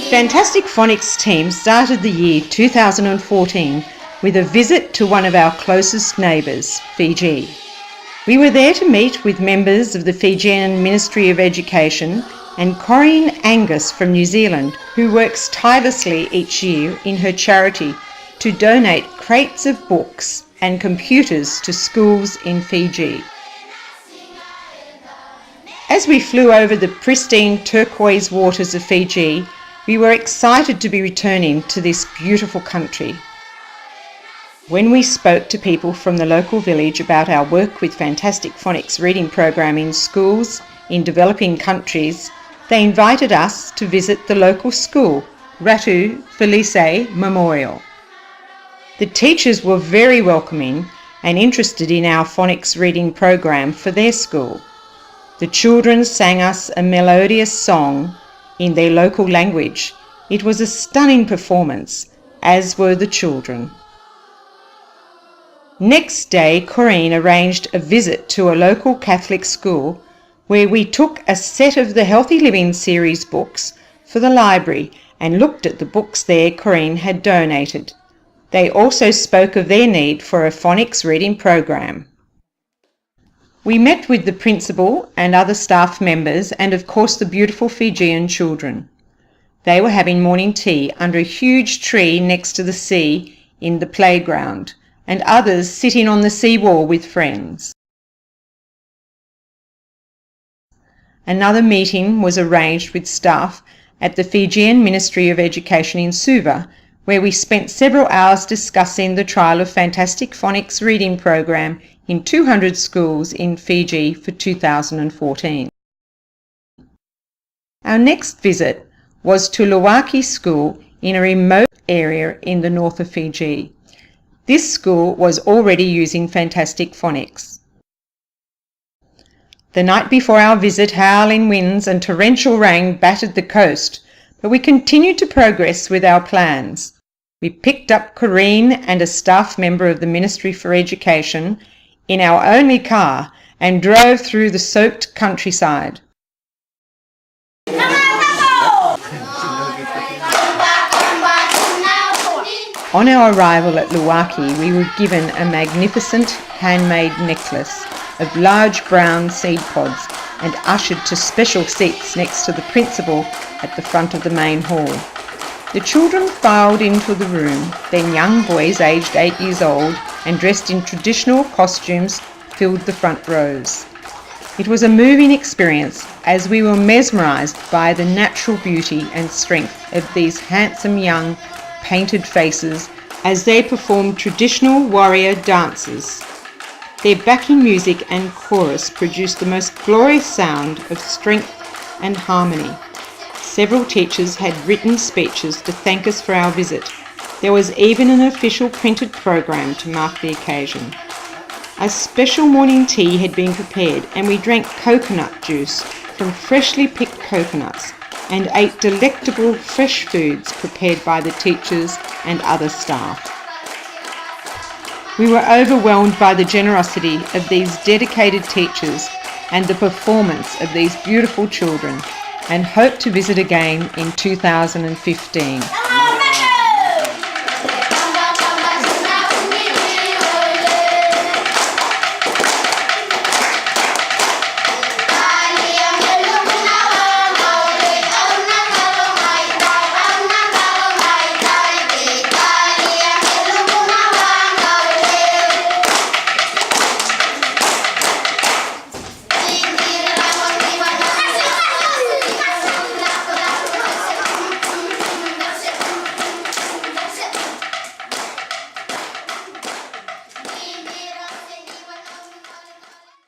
Fantastic Phonics team started the year 2014 with a visit to one of our closest neighbours, Fiji. We were there to meet with members of the Fijian Ministry of Education and Corinne Angus from New Zealand, who works tirelessly each year in her charity to donate crates of books and computers to schools in Fiji. As we flew over the pristine turquoise waters of Fiji, we were excited to be returning to this beautiful country. When we spoke to people from the local village about our work with Fantastic Phonics reading program in schools in developing countries, they invited us to visit the local school, Ratu Felice Memorial. The teachers were very welcoming and interested in our phonics reading program for their school. The children sang us a melodious song in their local language. It was a stunning performance, as were the children. Next day, Corinne arranged a visit to a local Catholic school where we took a set of the Healthy Living series books for the library and looked at the books there Corinne had donated. They also spoke of their need for a phonics reading program. We met with the principal and other staff members and of course the beautiful Fijian children. They were having morning tea under a huge tree next to the sea in the playground, and others sitting on the seawall with friends. Another meeting was arranged with staff at the Fijian Ministry of Education in Suva, where we spent several hours discussing the trial of Fantastic Phonics reading program in 200 schools in Fiji for 2014. Our next visit was to Milwaukee School in a remote area in the north of Fiji. This school was already using Fantastic Phonics. The night before our visit, howling winds and torrential rain battered the coast, but we continued to progress with our plans. We picked up Corinne and a staff member of the Ministry for Education in our only car and drove through the soaked countryside. On our arrival at Milwaukee, we were given a magnificent handmade necklace of large brown seed pods and ushered to special seats next to the principal at the front of the main hall. The children filed into the room, then young boys aged 8 years old and dressed in traditional costumes filled the front rows. It was a moving experience as we were mesmerised by the natural beauty and strength of these handsome young painted faces as they performed traditional warrior dances. Their backing music and chorus produced the most glorious sound of strength and harmony. Several teachers had written speeches to thank us for our visit. There was even an official printed program to mark the occasion. A special morning tea had been prepared and we drank coconut juice from freshly picked coconuts and ate delectable fresh foods prepared by the teachers and other staff. We were overwhelmed by the generosity of these dedicated teachers and the performance of these beautiful children, and hope to visit again in 2015.